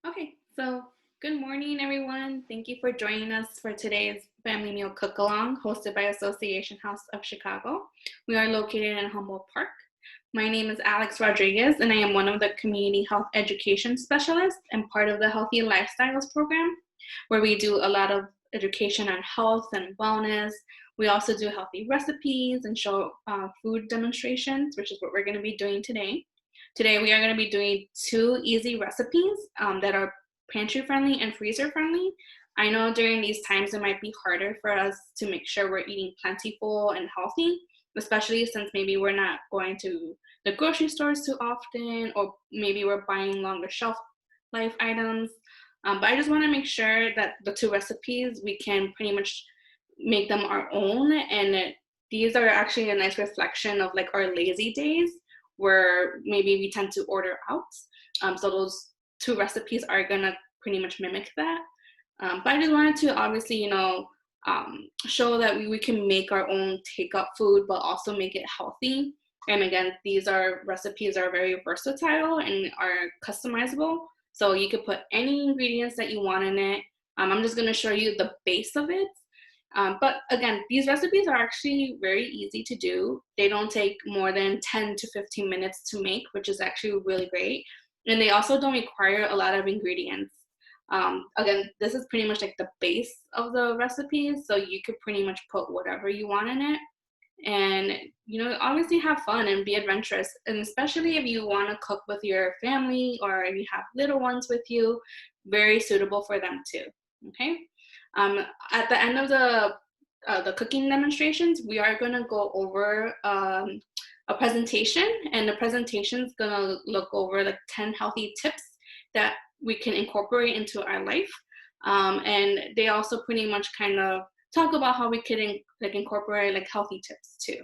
Okay, so good morning, everyone. Thank you for joining us for today's Family Meal Cook Along, hosted by Association House of Chicago. We are located in Humboldt Park. My name is Alex Rodriguez, and I am one of the Community Health Education Specialists and part of the Healthy Lifestyles program, where we do a lot of education on health and wellness. We also do healthy recipes and show food demonstrations, which is what we're going to be doing today. Today, we are going to be doing two easy recipes that are pantry friendly and freezer friendly. I know during these times it might be harder for us to make sure we're eating plentiful and healthy, especially since maybe we're not going to the grocery stores too often, or maybe we're buying longer shelf life items. But I just want to make sure that the two recipes, we can pretty much make them our own. And these are actually a nice reflection of like our lazy days where maybe we tend to order out. So those two recipes are gonna pretty much mimic that. But I just wanted to obviously, show that we can make our own takeout food, but also make it healthy. And again, these recipes are very versatile and are customizable. So you could put any ingredients that you want in it. I'm just gonna show you the base of it. But again, these recipes are actually very easy to do. They don't take more than 10 to 15 minutes to make, which is actually really great. And they also don't require a lot of ingredients. Again, this is pretty much like the base of the recipes, so you could pretty much put whatever you want in it. And, obviously have fun and be adventurous. And especially if you want to cook with your family or if you have little ones with you, very suitable for them too. Okay. At the end of the cooking demonstrations, we are going to go over a presentation, and the presentation is going to look over like 10 healthy tips that we can incorporate into our life. And they also pretty much kind of talk about how we could incorporate like healthy tips too.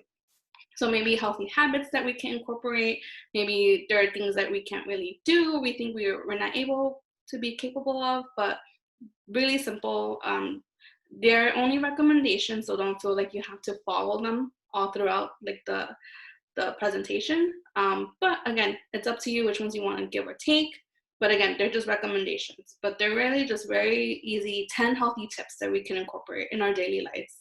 So maybe healthy habits that we can incorporate. Maybe there are things that we can't really do, we think we're not able to be capable of, but really simple. They're only recommendations, so don't feel like you have to follow them all throughout like the presentation. But again, it's up to you which ones you want to give or take. But again, they're just recommendations, but they're really just very easy 10 healthy tips that we can incorporate in our daily lives.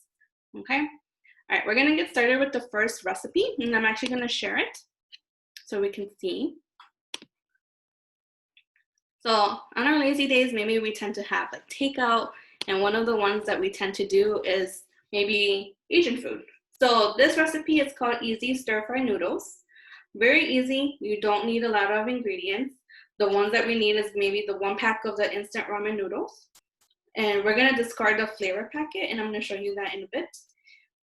Okay. All right, we're gonna get started with the first recipe, and I'm actually gonna share it so we can see. So on our lazy days, maybe we tend to have like takeout, and one of the ones that we tend to do is maybe Asian food. So this recipe is called Easy Stir Fry Noodles. Very easy, you don't need a lot of ingredients. The ones that we need is maybe the 1 pack of the instant ramen noodles. And we're gonna discard the flavor packet, and I'm gonna show you that in a bit.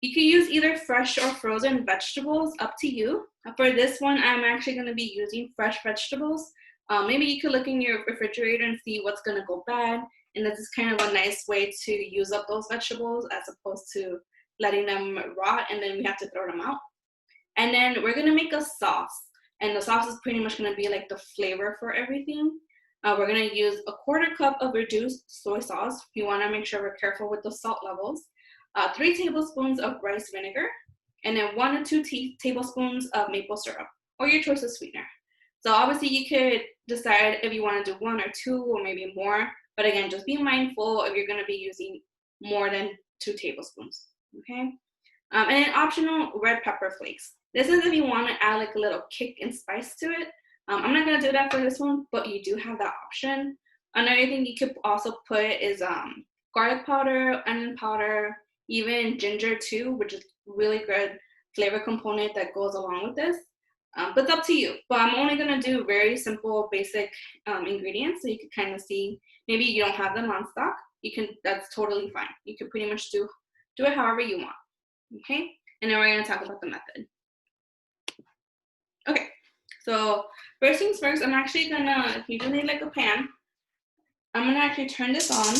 You can use either fresh or frozen vegetables, up to you. For this one, I'm actually gonna be using fresh vegetables. Maybe you could look in your refrigerator and see what's gonna go bad. And this is kind of a nice way to use up those vegetables as opposed to letting them rot and then we have to throw them out. And then we're gonna make a sauce. And the sauce is pretty much gonna be like the flavor for everything. We're gonna use a 1/4 cup of reduced soy sauce. You wanna make sure we're careful with the salt levels. 3 tablespoons of rice vinegar, and then 1 to 2 tablespoons of maple syrup, or your choice of sweetener. So obviously you could decide if you wanna do 1 or 2 or maybe more, but again, just be mindful if you're gonna be using more than 2 tablespoons, okay? And then optional red pepper flakes. This is if you want to add like a little kick and spice to it. I'm not going to do that for this one, but you do have that option. Another thing you could also put is garlic powder, onion powder, even ginger too, which is really good flavor component that goes along with this. But it's up to you. But I'm only going to do very simple, basic ingredients so you can kind of see. Maybe you don't have them on stock. That's totally fine. You can pretty much do it however you want. Okay, and then we're going to talk about the method. Okay, so first things first, I'm actually gonna, you do need like a pan. I'm gonna actually turn this on.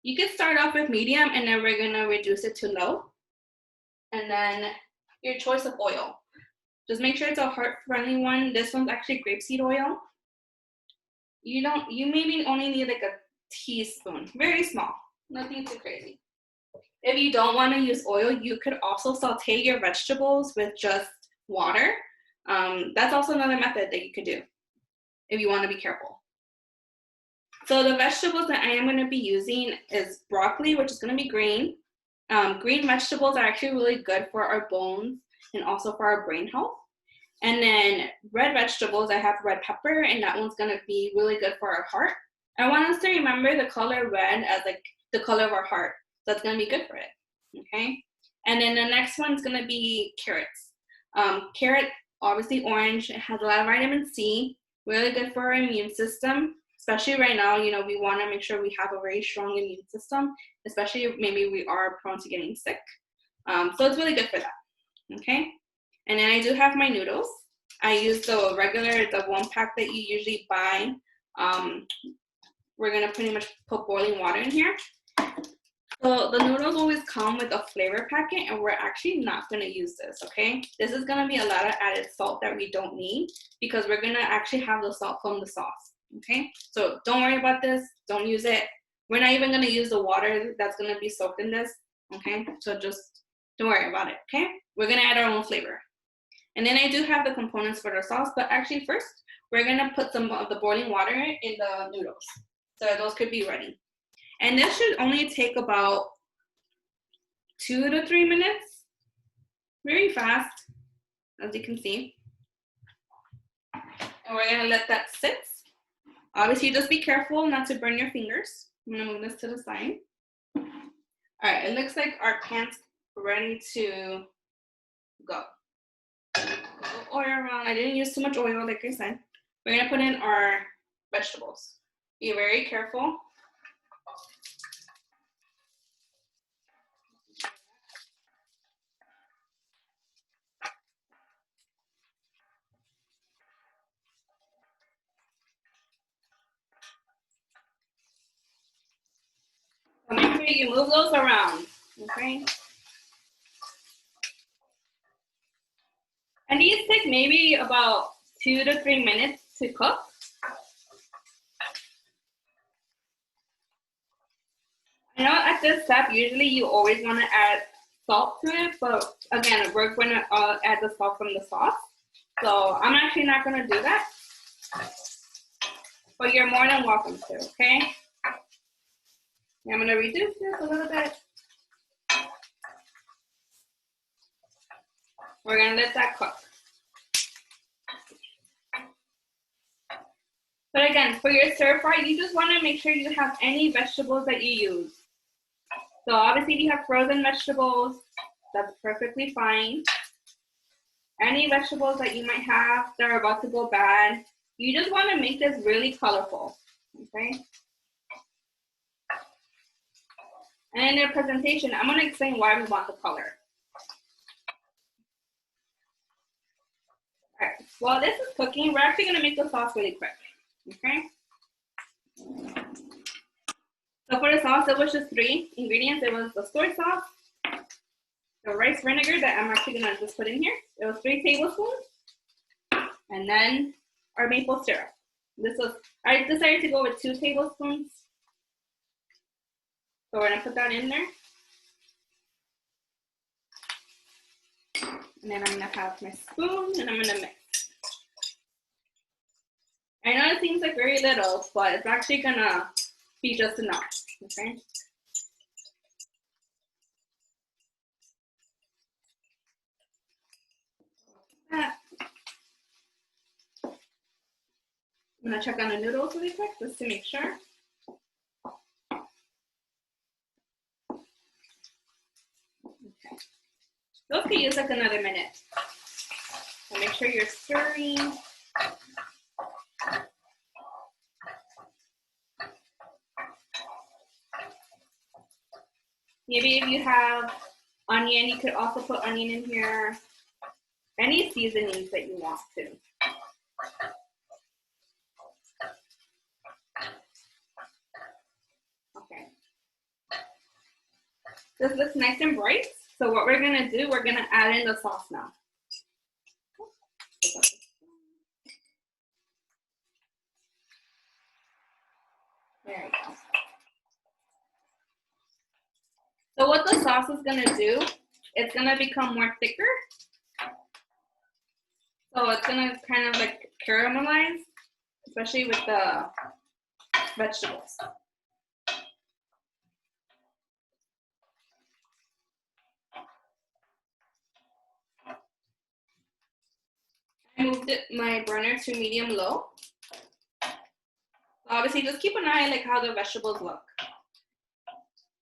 You can start off with medium and then we're gonna reduce it to low. And then your choice of oil. Just make sure it's a heart-friendly one. This one's actually grapeseed oil. You maybe only need like a teaspoon, very small, nothing too crazy. If you don't want to use oil, you could also saute your vegetables with just water. That's also another method that you could do. if you want to be careful. So the vegetables that I am going to be using is broccoli, which is going to be green. Green vegetables are actually really good for our bones and also for our brain health. And then red vegetables, I have red pepper, and that one's going to be really good for our heart. I want us to remember the color red as like the color of our heart. That's going to be good for it, okay? And then the next one's going to be carrots. Carrot, obviously orange, it has a lot of vitamin C, really good for our immune system. Especially right now, you know, we want to make sure we have a very strong immune system, especially if maybe we are prone to getting sick. So it's really good for that, okay? And then I do have my noodles. I use the regular, the 1-pack that you usually buy. We're gonna pretty much put boiling water in here. So the noodles always come with a flavor packet, and we're actually not gonna use this, okay? This is gonna be a lot of added salt that we don't need because we're gonna actually have the salt from the sauce, okay? So don't worry about this, don't use it. We're not even gonna use the water that's gonna be soaked in this, okay? So just don't worry about it, okay? We're gonna add our own flavor. And then I do have the components for the sauce, but actually first, we're gonna put some of the boiling water in the noodles. So those could be ready. And this should only take about 2 to 3 minutes. Very fast, as you can see. And we're gonna let that sit. Obviously, just be careful not to burn your fingers. I'm gonna move this to the side. All right, it looks like our pan's ready to go. Oil around. I didn't use too much oil, like I said. We're gonna put in our vegetables. Be very careful. So make sure you move those around, okay? And these take maybe about 2 to 3 minutes to cook. I know at this step, usually you always want to add salt to it, but again, we're going to add the salt from the sauce. So I'm actually not going to do that, but you're more than welcome to, okay? I'm going to reduce this a little bit. We're going to let that cook. But again, for your stir fry, you just want to make sure you have any vegetables that you use. So obviously, if you have frozen vegetables, that's perfectly fine. Any vegetables that you might have that are about to go bad, you just want to make this really colorful, okay? And in their presentation, I'm going to explain why we want the color. All right, while this is cooking, we're actually going to make the sauce really quick, okay? So for the sauce, it was just 3 ingredients. It was the soy sauce, the rice vinegar that I'm actually going to just put in here. It was 3 tablespoons. And then our maple syrup. I decided to go with 2 tablespoons. So we're going to put that in there. And then I'm going to have my spoon and I'm going to mix. I know it seems like very little, but it's actually going to be just enough, okay? I'm going to check on the noodles really quick just to make sure. Okay. Those could use like another minute. So make sure you're stirring. Maybe if you have onion, you could also put onion in here. Any seasonings that you want to. Okay. This looks nice and bright. So what we're gonna do, we're gonna add in the sauce now. There we go. So what the sauce is gonna do, it's gonna become more thicker. So it's gonna kind of like caramelize. especially with the vegetables. I moved my burner to medium low. Obviously, just keep an eye like how the vegetables look.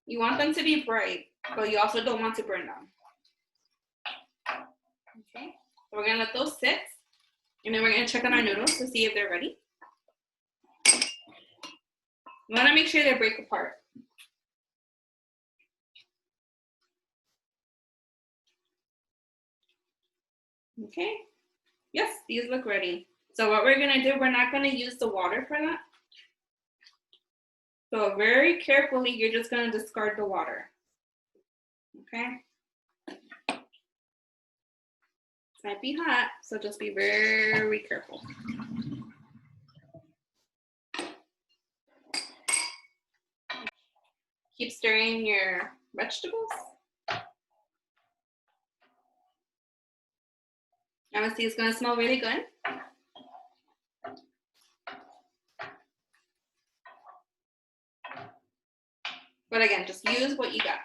You want them to be bright, but you also don't want to burn them. Okay, so we're gonna let those sit, and then we're gonna check on our noodles to see if they're ready. You wanna make sure they break apart. Okay, yes, these look ready. So what we're gonna do, we're not gonna use the water for that. So very carefully, you're just gonna discard the water. Okay. It might be hot, so just be very careful. Keep stirring your vegetables. Obviously, it's gonna smell really good. But again, just use what you got.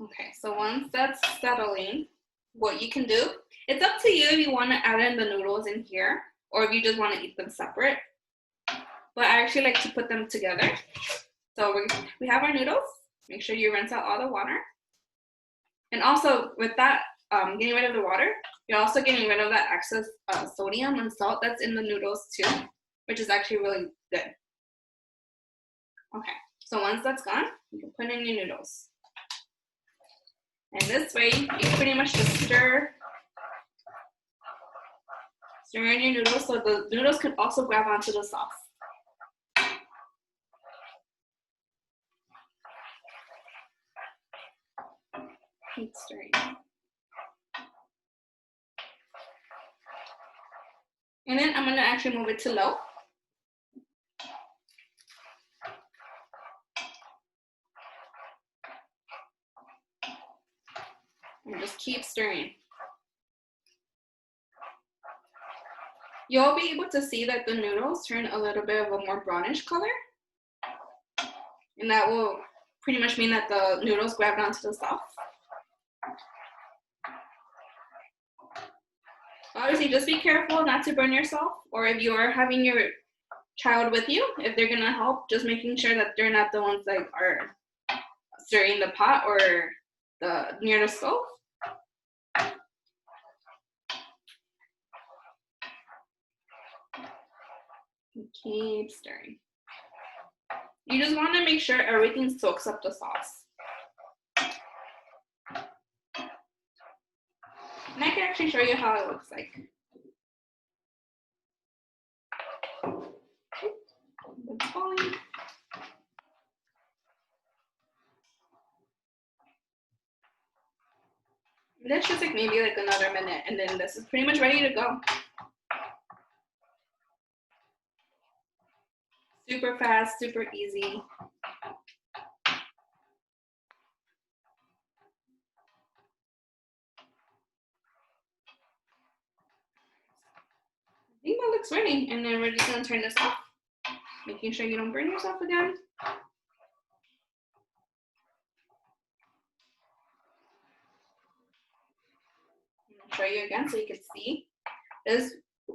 Okay, so once that's settling, what you can do, it's up to you if you want to add in the noodles in here or if you just want to eat them separate. But I actually like to put them together. So we have our noodles. Make sure you rinse out all the water. And also with that, getting rid of the water, you're also getting rid of that excess sodium and salt that's in the noodles too, which is actually really good. Okay, so once that's gone, you can put in your noodles. And this way, you pretty much just stir in your noodles so the noodles can also grab onto the sauce. Keep stirring. And then I'm gonna actually move it to low. And just keep stirring. You'll be able to see that the noodles turn a little bit of a more brownish color. And that will pretty much mean that the noodles grabbed onto the sauce. Obviously, just be careful not to burn yourself, or if you are having your child with you, if they're gonna help, just making sure that they're not the ones that are stirring the pot or near the stove. Keep stirring. You just want to make sure everything soaks up the sauce. And I can actually show you how it looks like. It's falling. Let's just like maybe like another minute, and then this is pretty much ready to go. Super fast, super easy. I think that looks ready, and then we're just gonna turn this off, making sure you don't burn yourself again. I'll show you again so you can see. This is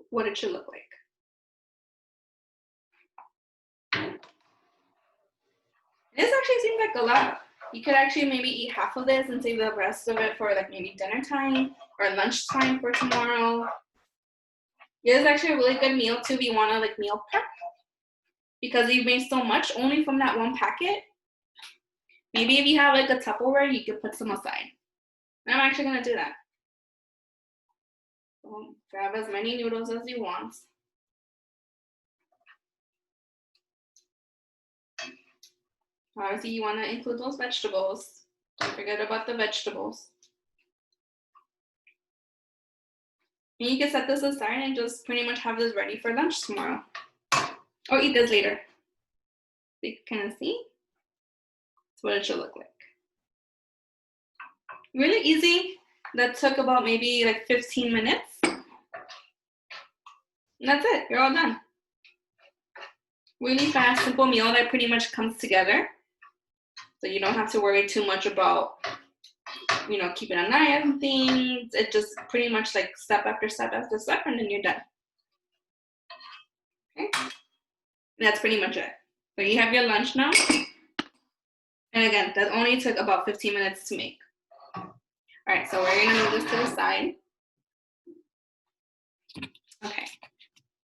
what it should look like. This actually seems like a lot. You could actually maybe eat half of this and save the rest of it for like maybe dinner time or lunch time for tomorrow. It is actually a really good meal too if you want to like meal prep, because you made so much only from that one packet. Maybe if you have like a Tupperware, you could put some aside. And I'm actually gonna do that. So grab as many noodles as you want. Obviously, you want to include those vegetables. Don't forget about the vegetables. And you can set this aside and just pretty much have this ready for lunch tomorrow. Or eat this later. So you can kind of see. That's what it should look like. Really easy. That took about maybe like 15 minutes. And that's it, you're all done. Really fast, simple meal that pretty much comes together. So you don't have to worry too much about, you know, keeping an eye on things. It just pretty much like step after step after step, and then you're done. Okay, and that's pretty much it. So you have your lunch now. And again, that only took about 15 minutes to make. All right, so we're gonna move this to the side. Okay.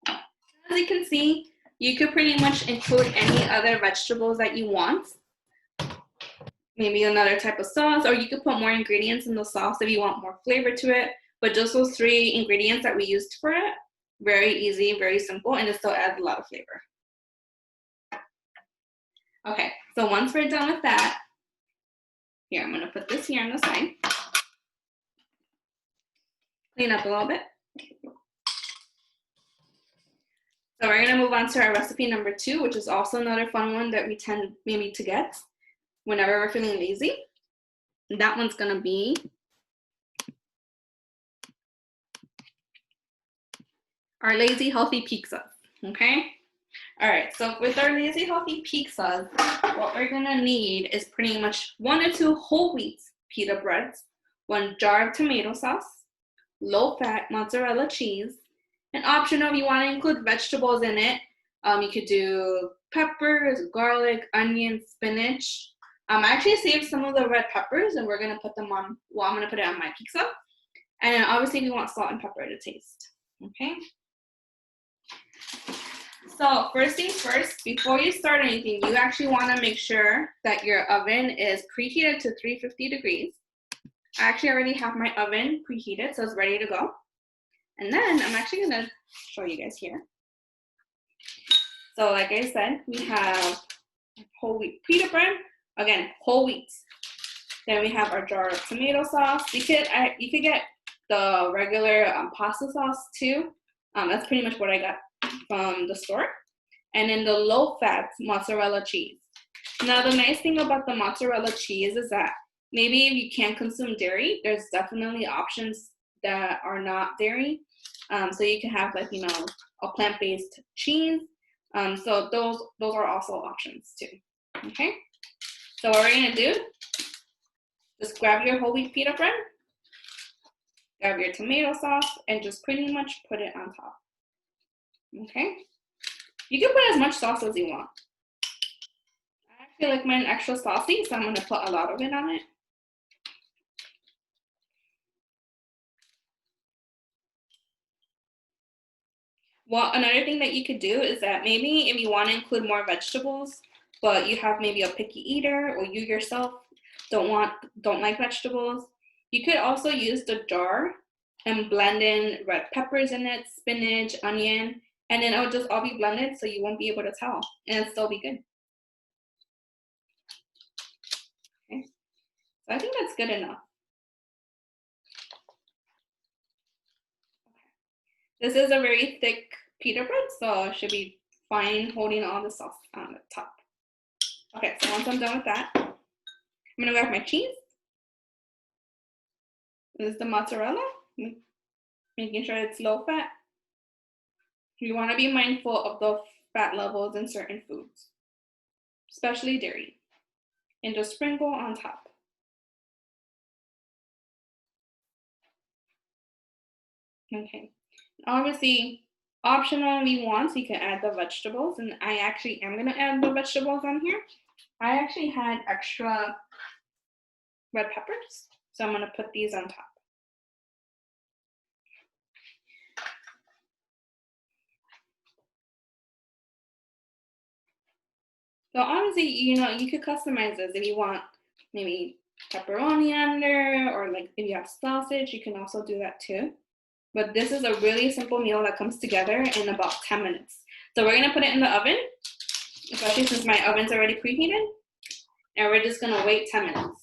As you can see, you could pretty much include any other vegetables that you want. Maybe another type of sauce, or you could put more ingredients in the sauce if you want more flavor to it. But just those 3 ingredients that we used for it, very easy, very simple, and it still adds a lot of flavor. Okay, so once we're done with that, here, I'm gonna put this here on the side. Clean up a little bit. So we're gonna move on to our recipe number 2, which is also another fun one that we tend maybe to get whenever we're feeling lazy. And that one's gonna be our lazy healthy pizza, okay? All right, so with our lazy healthy pizzas, what we're gonna need is pretty much 1 or 2 whole wheat pita breads, 1 jar of tomato sauce, low-fat mozzarella cheese, and optional if you wanna include vegetables in it, you could do peppers, garlic, onion, spinach. I actually saved some of the red peppers and we're gonna put them on, well, I'm gonna put it on my pizza. And obviously we want salt and pepper to taste, okay? So first things first, before you start anything, you actually want to make sure that your oven is preheated to 350 degrees. I actually already have my oven preheated, so it's ready to go. And then I'm actually going to show you guys here. So like I said, we have whole wheat pita bread. Again, whole wheat. Then we have our jar of tomato sauce. You could get the regular pasta sauce too. That's pretty much what I got from the store. And then the low-fat mozzarella cheese. Now, the nice thing about the mozzarella cheese is that maybe if you can't consume dairy, there's definitely options that are not dairy. So you can have, like, you know, a plant-based cheese. So those are also options too. Okay. So what we're gonna do, just grab your whole wheat pita bread, grab your tomato sauce, and just pretty much put it on top. Okay. You can put as much sauce as you want. I actually like mine extra saucy, so I'm gonna put a lot of it on it. Well, another thing that you could do is that maybe if you want to include more vegetables, but you have maybe a picky eater or you yourself don't like vegetables, you could also use the jar and blend in red peppers in it, spinach, onion, and then it'll just all be blended so you won't be able to tell and it'll still be good. Okay, so I think that's good enough. This is a very thick pita bread, so it should be fine holding all the sauce on the top. Okay, so once I'm done with that, I'm gonna grab my cheese. This is the mozzarella, making sure it's low fat. You want to be mindful of the fat levels in certain foods, especially dairy, and just sprinkle on top. Okay, obviously optional if you want, so you can add the vegetables, and I actually am gonna add the vegetables on here. I actually had extra red peppers, so I'm gonna put these on top. So honestly, you know, you could customize this if you want maybe pepperoni under, or like if you have sausage, you can also do that too. But this is a really simple meal that comes together in about 10 minutes. So we're gonna put it in the oven, especially since my oven's already preheated, and we're just gonna wait 10 minutes.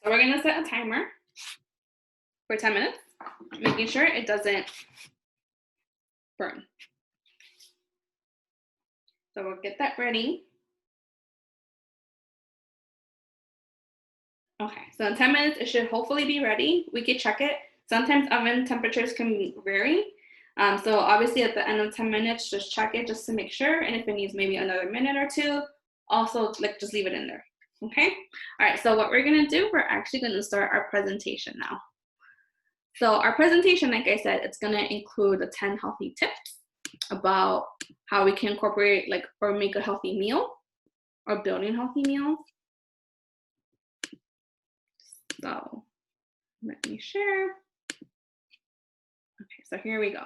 So we're gonna set a timer for 10 minutes, making sure it doesn't burn. So we'll get that ready. Okay, so in 10 minutes, it should hopefully be ready. We could check it. Sometimes oven temperatures can vary. So obviously at the end of 10 minutes, just check it just to make sure. And if it needs maybe another minute or two, also like just leave it in there. Okay. All right. So what we're going to do, we're actually going to start our presentation now. So our presentation, like I said, it's going to include the 10 healthy tips about how we can incorporate like or make a healthy meal or building healthy meals. So let me share. Okay, so here we go.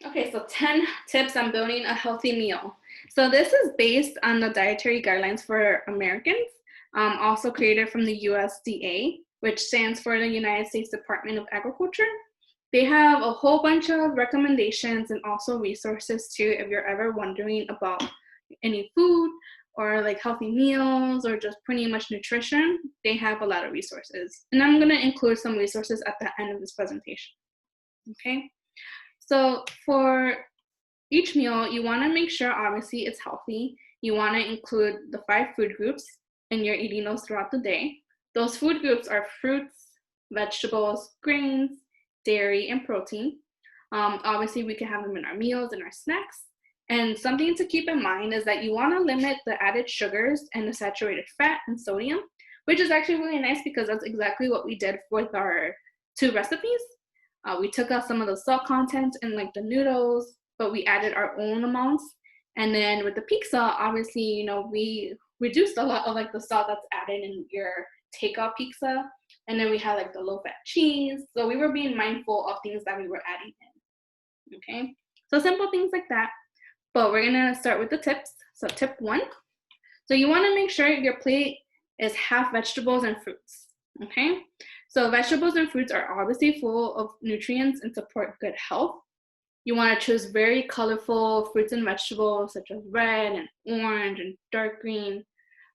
Okay, so 10 tips on building a healthy meal. So this is based on the dietary guidelines for Americans, also created from the USDA, which stands for the United States Department of Agriculture. They have a whole bunch of recommendations and also resources too if you're ever wondering about any food or like healthy meals or just pretty much nutrition. They have a lot of resources. And I'm going to include some resources at the end of this presentation. Okay? So for each meal, you want to make sure obviously it's healthy. You want to include the 5 food groups and you're eating those throughout the day. Those food groups are fruits, vegetables, grains, dairy, and protein. Obviously, we can have them in our meals and our snacks. And something to keep in mind is that you want to limit the added sugars and the saturated fat and sodium, which is actually really nice because that's exactly what we did with our 2 recipes. We took out some of the salt content in like the noodles, but we added our own amounts. And then with the pizza, obviously, you know, we reduced a lot of like the salt that's added in your takeout pizza. And then we had like the low fat cheese. So we were being mindful of things that we were adding in. Okay. So simple things like that. But we're going to start with the tips. So tip 1. So you want to make sure your plate is half vegetables and fruits. Okay. So vegetables and fruits are obviously full of nutrients and support good health. You want to choose very colorful fruits and vegetables such as red and orange and dark green.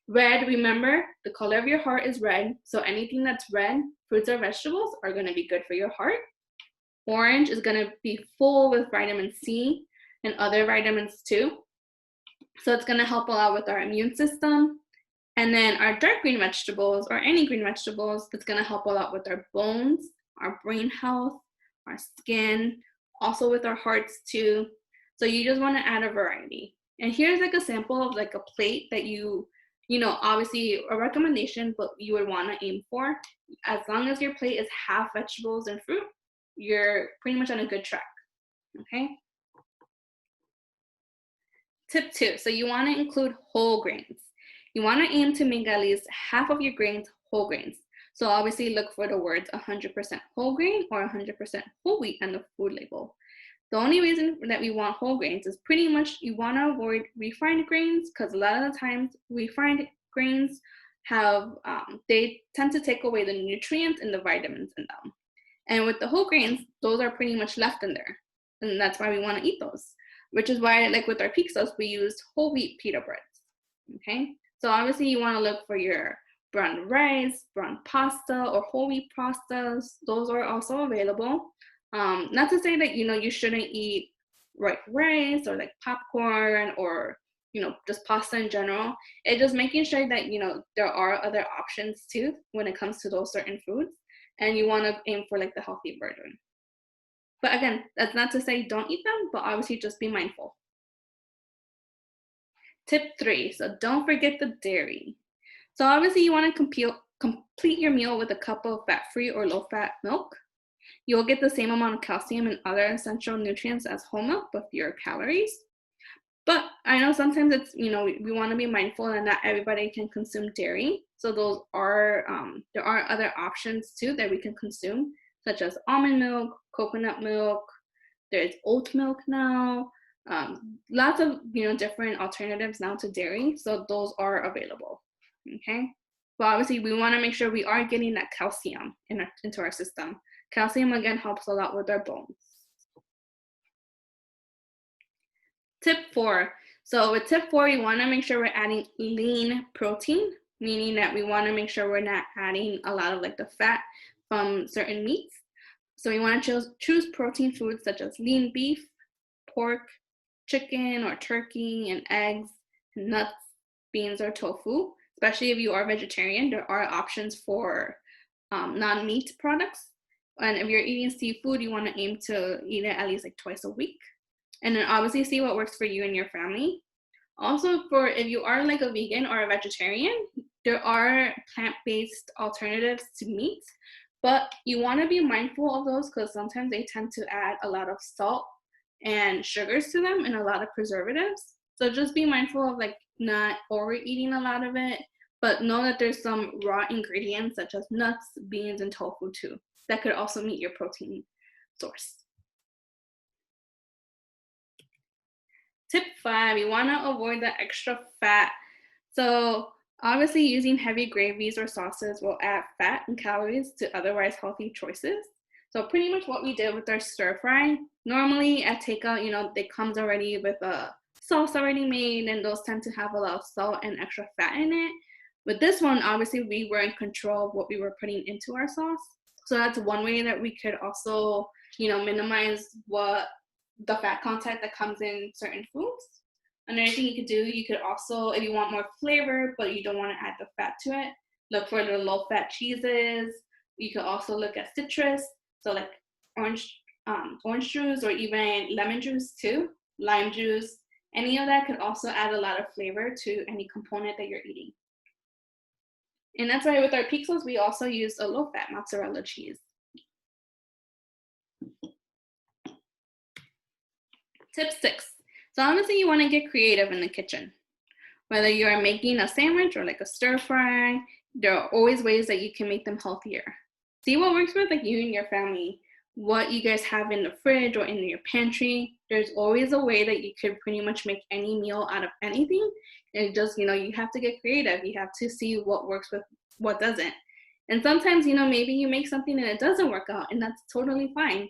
Red, remember, the color of your heart is red. So anything that's red, fruits or vegetables, are going to be good for your heart. Orange is going to be full with vitamin C and other vitamins too. So it's going to help a lot with our immune system. And then our dark green vegetables or any green vegetables, that's going to help a lot with our bones, our brain health, our skin, also with our hearts too. So you just want to add a variety. And here's like a sample of like a plate that you know, obviously a recommendation, but you would want to aim for. As long as your plate is half vegetables and fruit, you're pretty much on a good track. Okay. Tip 2, so you want to include whole grains. You want to aim to make at least half of your grains whole grains. So obviously look for the words 100% whole grain or 100% whole wheat on the food label. The only reason that we want whole grains is pretty much you want to avoid refined grains because a lot of the times refined grains have, they tend to take away the nutrients and the vitamins in them. And with the whole grains, those are pretty much left in there. And that's why we want to eat those, which is why like with our pizzas, we used whole wheat pita breads. Okay. So obviously you want to look for your brown rice, brown pasta, or whole wheat pastas. Those are also available. Not to say that, you know, you shouldn't eat white rice or like popcorn or, you know, just pasta in general. It's just making sure that, you know, there are other options too when it comes to those certain foods. And you want to aim for like the healthy version. But again, that's not to say don't eat them, but obviously just be mindful. Tip 3, so don't forget the dairy. So obviously you want to complete your meal with a cup of fat-free or low-fat milk. You'll get the same amount of calcium and other essential nutrients as whole milk, but fewer calories. But I know sometimes it's, you know, we want to be mindful and not everybody can consume dairy. So those are, there are other options too that we can consume, such as almond milk, coconut milk, there's oat milk now, lots of, you know, different alternatives now to dairy. So those are available, okay? But obviously we want to make sure we are getting that calcium into our system. Calcium, again, helps a lot with our bones. Tip 4. So with tip 4, we want to make sure we're adding lean protein, meaning that we want to make sure we're not adding a lot of like the fat from certain meats. So we want to choose protein foods such as lean beef, pork, chicken or turkey and eggs, and nuts, beans, or tofu. Especially if you are vegetarian, there are options for non-meat products. And if you're eating seafood, you want to aim to eat it at least like twice a week. And then obviously see what works for you and your family. Also, for if you are like a vegan or a vegetarian, there are plant-based alternatives to meat, but you want to be mindful of those because sometimes they tend to add a lot of salt and sugars to them and a lot of preservatives. So just be mindful of like not overeating a lot of it, but know that there's some raw ingredients such as nuts, beans, and tofu too that could also meet your protein source. Tip 5, you want to avoid the extra fat. So obviously using heavy gravies or sauces will add fat and calories to otherwise healthy choices. So pretty much what we did with our stir fry, normally at takeout, it comes already with a sauce already made, and those tend to have a lot of salt and extra fat in it. With this one, obviously we were in control of what we were putting into our sauce. So that's one way that we could also, minimize what the fat content that comes in certain foods. Another thing you could do, you could also, if you want more flavor, but you don't want to add the fat to it, look for the low-fat cheeses. You could also look at citrus, so like orange juice or even lemon juice too, lime juice. Any of that could also add a lot of flavor to any component that you're eating. And that's why with our pizzas, we also use a low-fat mozzarella cheese. Tip 6. So honestly, you want to get creative in the kitchen. Whether you are making a sandwich or like a stir fry, there are always ways that you can make them healthier. See what works with like you and your family, what you guys have in the fridge or in your pantry. There's always a way that you could pretty much make any meal out of anything. And just, you have to get creative. You have to see what works with what doesn't. And sometimes, maybe you make something and it doesn't work out, and that's totally fine.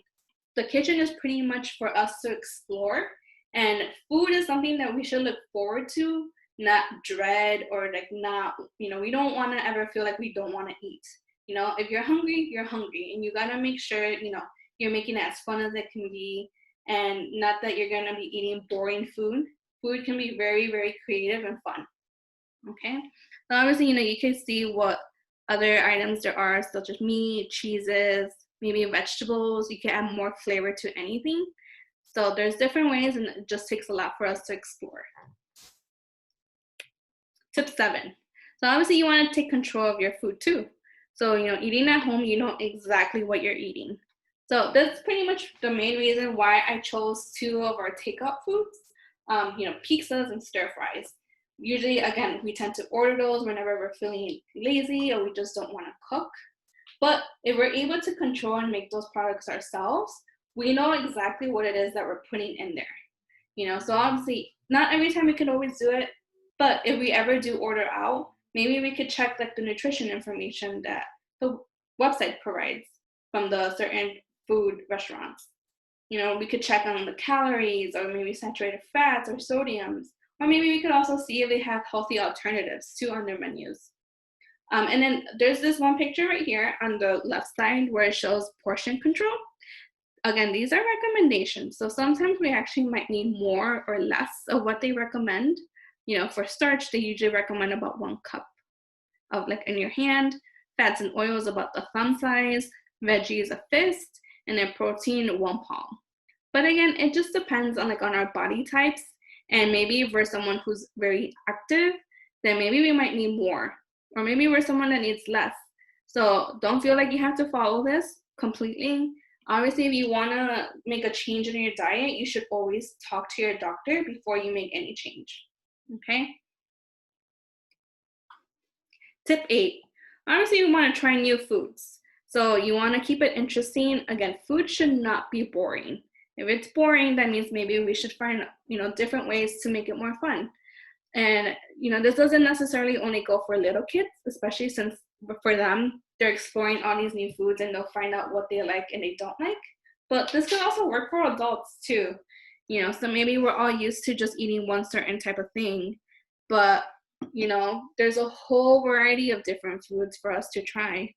The kitchen is pretty much for us to explore, and food is something that we should look forward to, not dread or like not, we don't want to ever feel like we don't want to eat. If you're hungry, you're hungry, and you got to make sure, you're making it as fun as it can be, and not that you're going to be eating boring food. Food can be very, very creative and fun. Okay. So obviously, you can see what other items there are, such as meat, cheeses, maybe vegetables. You can add more flavor to anything. So there's different ways, and it just takes a lot for us to explore. Tip 7. So obviously you want to take control of your food too. So, eating at home, you know exactly what you're eating. So that's pretty much the main reason why I chose 2 of our takeout foods, pizzas and stir fries. Usually, again, we tend to order those whenever we're feeling lazy or we just don't want to cook. But if we're able to control and make those products ourselves, we know exactly what it is that we're putting in there. So obviously not every time we can always do it, but if we ever do order out, maybe we could check like the nutrition information that the website provides from the certain food restaurants. We could check on the calories or maybe saturated fats or sodiums, or maybe we could also see if they have healthy alternatives too on their menus. And then there's this one picture right here on the left side where it shows portion control. Again, these are recommendations. So sometimes we actually might need more or less of what they recommend. For starch, they usually recommend about 1 cup of like in your hand, fats and oils about the thumb size, veggies a fist, and then protein 1 palm. But again, it just depends on our body types. And maybe if we're someone who's very active, then maybe we might need more. Or maybe we're someone that needs less. So don't feel like you have to follow this completely. Obviously, if you want to make a change in your diet, you should always talk to your doctor before you make any change. Okay? Tip 8. Obviously, you want to try new foods. So you want to keep it interesting. Again, food should not be boring. If it's boring, that means maybe we should find, different ways to make it more fun. And, this doesn't necessarily only go for little kids, especially since for them, they're exploring all these new foods and they'll find out what they like and they don't like. But this can also work for adults too. So maybe we're all used to just eating one certain type of thing, but, there's a whole variety of different foods for us to try.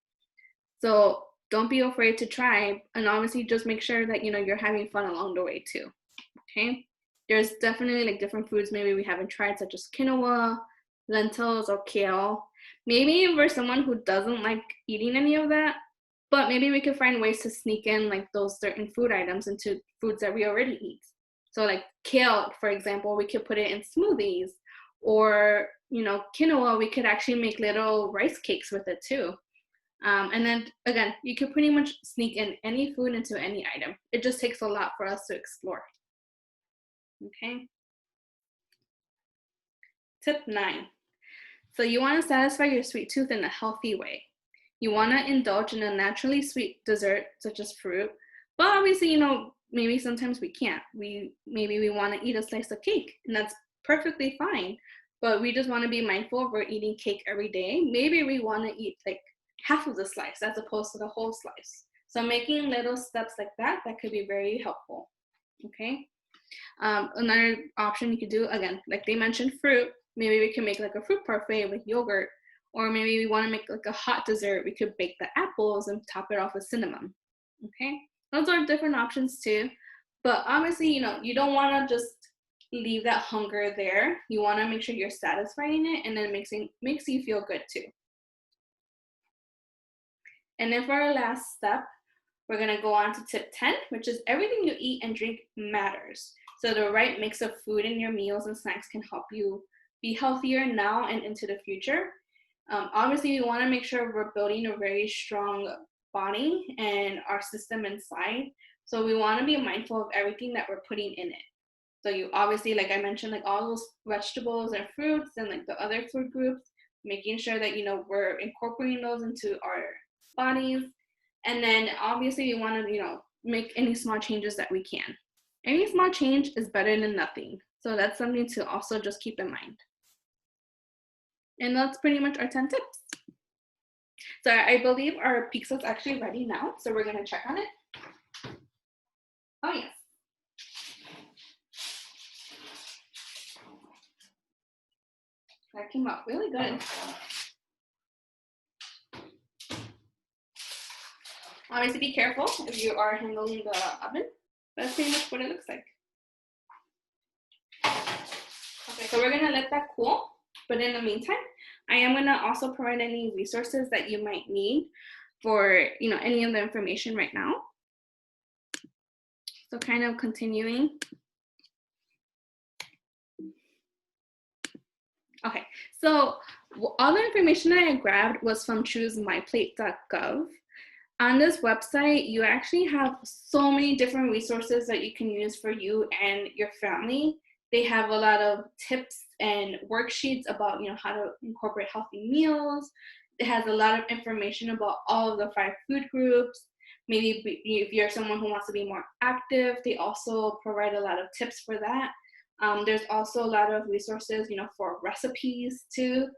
So don't be afraid to try, and obviously just make sure that, you're having fun along the way too. Okay. There's definitely like different foods maybe we haven't tried, such as quinoa, lentils, or kale. Maybe if we're someone who doesn't like eating any of that, but maybe we could find ways to sneak in like those certain food items into foods that we already eat. So like kale, for example, we could put it in smoothies, or quinoa, we could actually make little rice cakes with it too. And then again, you could pretty much sneak in any food into any item. It just takes a lot for us to explore. Okay. Tip 9. So you want to satisfy your sweet tooth in a healthy way. You want to indulge in a naturally sweet dessert such as fruit, but obviously, maybe sometimes we can't. Maybe we want to eat a slice of cake, and that's perfectly fine. But we just want to be mindful if we're eating cake every day. Maybe we want to eat like half of the slice as opposed to the whole slice. So making little steps like that could be very helpful. Okay. Another option you could do, again, like they mentioned, fruit. Maybe we can make like a fruit parfait with yogurt, or maybe we want to make like a hot dessert. We could bake the apples and top it off with cinnamon. Okay, those are different options too. But obviously, you don't want to just leave that hunger there. You want to make sure you're satisfying it, and then it makes you feel good too. And then for our last step, we're going to go on to tip 10, which is everything you eat and drink matters. So the right mix of food in your meals and snacks can help you be healthier now and into the future. Obviously, we want to make sure we're building a very strong body and our system inside. So we want to be mindful of everything that we're putting in it. So you obviously, like I mentioned, like all those vegetables and fruits and like the other food groups, making sure that, we're incorporating those into our bodies. And then obviously we want to, make any small changes that we can. Any small change is better than nothing. So that's something to also just keep in mind. And that's pretty much our 10 tips. So I believe our pizza is actually ready now. So we're going to check on it. Oh, yes. That came out really good. Obviously, be careful if you are handling the oven. That's pretty much what it looks like. Okay, so we're going to let that cool. But in the meantime, I am going to also provide any resources that you might need for, any of the information right now. So kind of continuing. Okay, so all the information that I grabbed was from choosemyplate.gov. On this website, you actually have so many different resources that you can use for you and your family. They have a lot of tips and worksheets about, how to incorporate healthy meals. It has a lot of information about all of the 5 food groups. Maybe if you're someone who wants to be more active, they also provide a lot of tips for that. There's also a lot of resources, for recipes too.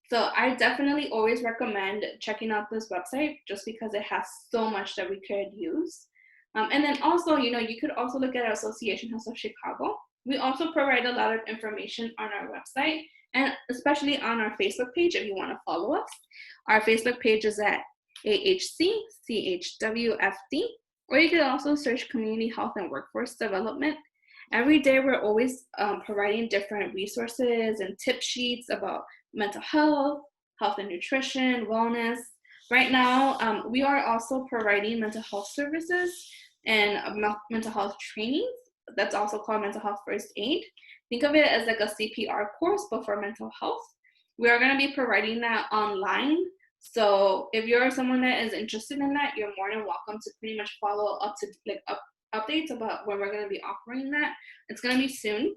So I definitely always recommend checking out this website just because it has so much that we could use. And then also, you could also look at our Association House of Chicago. We also provide a lot of information on our website, and especially on our Facebook page if you want to follow us. Our Facebook page is at AHC CHWFD, or you could also search Community Health and Workforce Development. Every day we're always providing different resources and tip sheets about mental health, health and nutrition, wellness. Right now, we are also providing mental health services and mental health trainings. That's also called mental health first aid. Think of it as like a CPR course, but for mental health. We are going to be providing that online. So if you're someone that is interested in that, you're more than welcome to pretty much follow up to updates about when we're going to be offering that. It's going to be soon.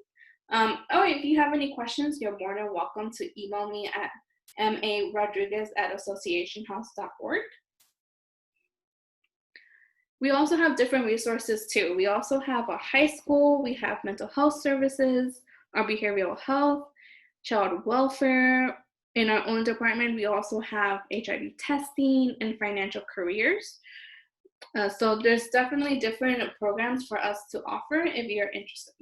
If you have any questions, you're more than welcome to email me at marodriguez@associationhouse.org. We also have different resources too. We also have a high school, we have mental health services, our behavioral health, child welfare. In our own department, we also have HIV testing and financial careers. So there's definitely different programs for us to offer if you're interested.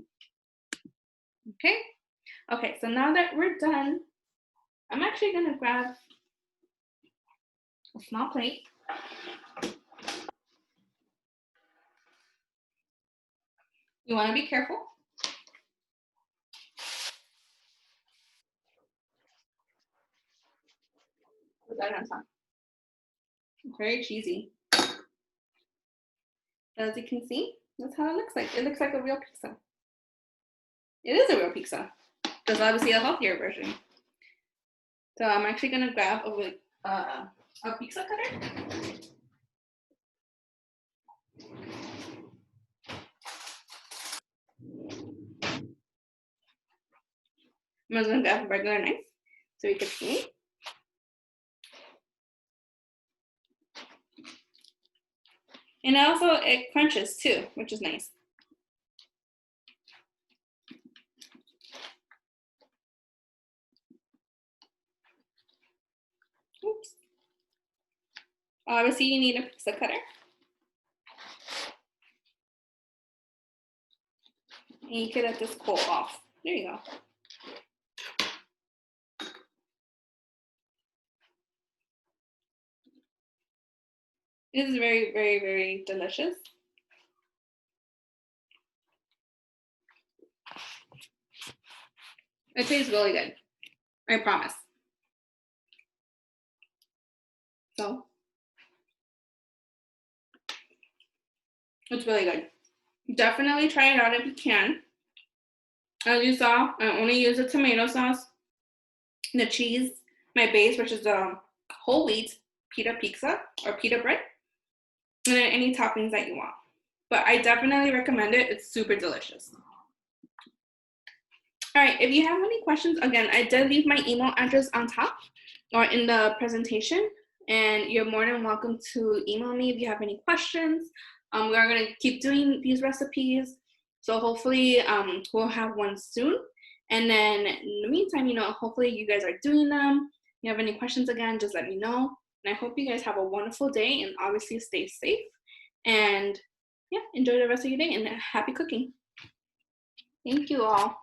Okay, so now that we're done, I'm actually gonna grab a small plate. You wanna be careful that on top. Very cheesy. As you can see, that's how it looks like. It looks like a real pizza. It is a real pizza. There's obviously a healthier version. So I'm actually gonna grab a pizza cutter. I'm just gonna grab a regular knife so you can see. And also it crunches too, which is nice. Oops. Obviously you need a pizza cutter. And you can let this cool off. There you go. It is very, very, very delicious. It tastes really good. I promise. So it's really good. Definitely try it out if you can. As you saw, I only use the tomato sauce, the cheese, my base, which is the whole wheat pita pizza or pita bread, and then any toppings that you want. But I definitely recommend it. It's super delicious. All right, if you have any questions, again, I did leave my email address on top or in the presentation, and you're more than welcome to email me if you have any questions. We are going to keep doing these recipes, so hopefully we'll have one soon. And then in the meantime, hopefully you guys are doing them. If you have any questions, again, just let me know. And I hope you guys have a wonderful day, and obviously stay safe. And yeah, enjoy the rest of your day and happy cooking. Thank you all.